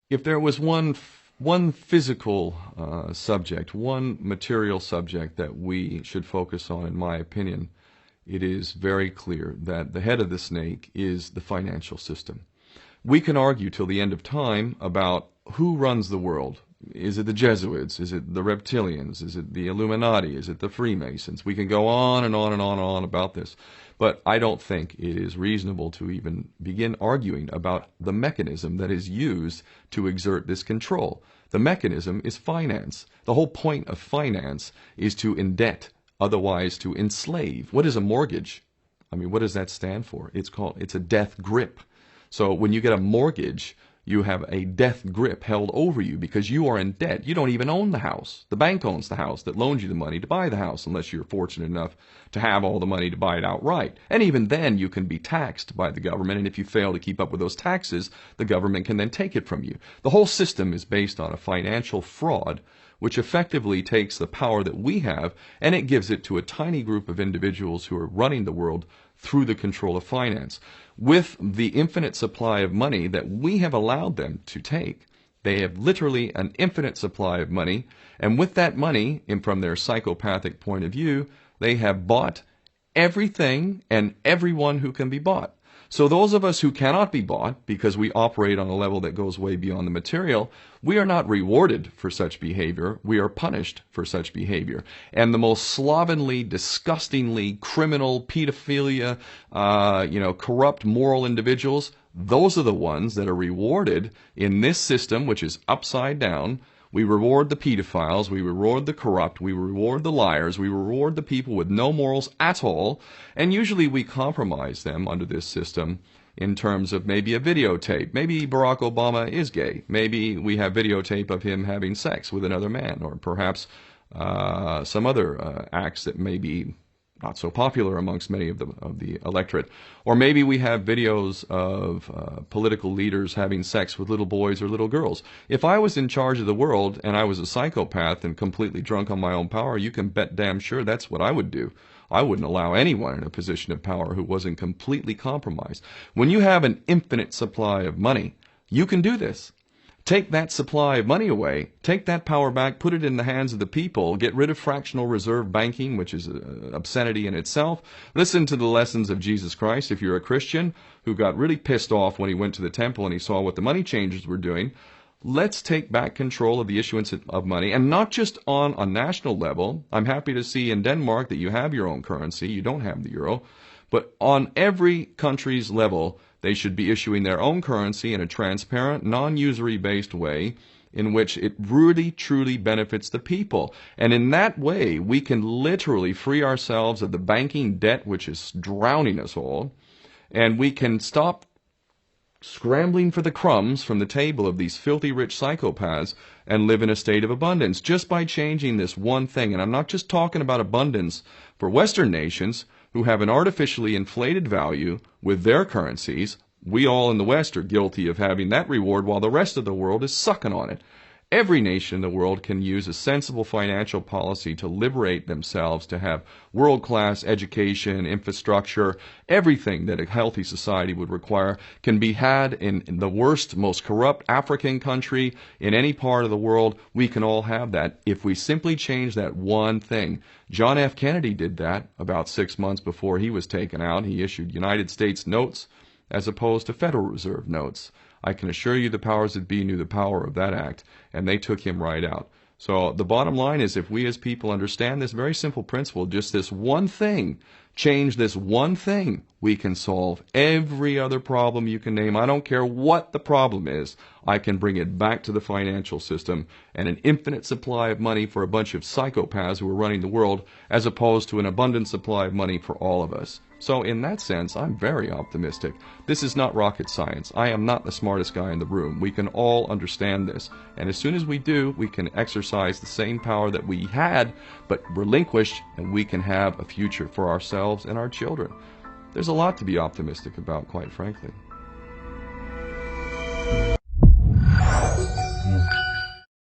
If there was one physical subject, one material subject that we should focus on, in my opinion, it is very clear that the head of the snake is the financial system. We can argue till the end of time about who runs the world. Is it the Jesuits? Is it the reptilians? Is it the Illuminati? Is it the Freemasons? We can go on and on and on and on about this. But I don't think it is reasonable to even begin arguing about the mechanism that is used to exert this control. The mechanism is finance. The whole point of finance is to indebt, otherwise to enslave. What is a mortgage? I mean, what does that stand for? It's a death grip. So when you get a mortgage, you have a death grip held over you because you are in debt. You don't even own the house. The bank owns the house that loans you the money to buy the house, unless you're fortunate enough to have all the money to buy it outright. And even then, you can be taxed by the government, and if you fail to keep up with those taxes, the government can then take it from you. The whole system is based on a financial fraud, which effectively takes the power that we have and it gives it to a tiny group of individuals who are running the world through the control of finance. With the infinite supply of money that we have allowed them to take, they have literally an infinite supply of money, and with that money, and from their psychopathic point of view, they have bought everything and everyone who can be bought. So those of us who cannot be bought, because we operate on a level that goes way beyond the material, we are not rewarded for such behavior. We are punished for such behavior. And the most slovenly, disgustingly criminal, pedophilia, corrupt moral individuals, those are the ones that are rewarded in this system, which is upside down. We reward the pedophiles, we reward the corrupt, we reward the liars, we reward the people with no morals at all, and usually we compromise them under this system in terms of maybe a videotape. Maybe Barack Obama is gay. Maybe we have videotape of him having sex with another man, or perhaps some other acts that may be not so popular amongst many of the electorate. Or maybe we have videos of political leaders having sex with little boys or little girls. If I was in charge of the world and I was a psychopath and completely drunk on my own power, you can bet damn sure that's what I would do. I wouldn't allow anyone in a position of power who wasn't completely compromised. When you have an infinite supply of money, you can do this. Take that supply of money away, take that power back, put it in the hands of the people, get rid of fractional reserve banking, which is an obscenity in itself. Listen to the lessons of Jesus Christ. If you're a Christian who got really pissed off when he went to the temple and he saw what the money changers were doing, let's take back control of the issuance of money, and not just on a national level. I'm happy to see in Denmark that you have your own currency. You don't have the euro. But on every country's level, they should be issuing their own currency in a transparent, non-usury based way in which it really, truly benefits the people. And in that way, we can literally free ourselves of the banking debt which is drowning us all, and we can stop scrambling for the crumbs from the table of these filthy rich psychopaths and live in a state of abundance just by changing this one thing. And I'm not just talking about abundance for Western nations who have an artificially inflated value with their currencies. We all in the West are guilty of having that reward while the rest of the world is sucking on it. Every nation in the world can use a sensible financial policy to liberate themselves, to have world-class education, infrastructure. Everything that a healthy society would require can be had in the worst, most corrupt African country, in any part of the world. We can all have that if we simply change that one thing. John F. Kennedy did that about 6 months before he was taken out. He issued United States notes as opposed to Federal Reserve notes. I can assure you the powers that be knew the power of that act, and they took him right out. So the bottom line is, if we as people understand this very simple principle, just this one thing, change this one thing, we can solve every other problem you can name. I don't care what the problem is. I can bring it back to the financial system and an infinite supply of money for a bunch of psychopaths who are running the world, as opposed to an abundant supply of money for all of us. So in that sense, I'm very optimistic. This is not rocket science. I am not the smartest guy in the room. We can all understand this. And as soon as we do, we can exercise the same power that we had, but relinquished, and we can have a future for ourselves and our children. There's a lot to be optimistic about, quite frankly.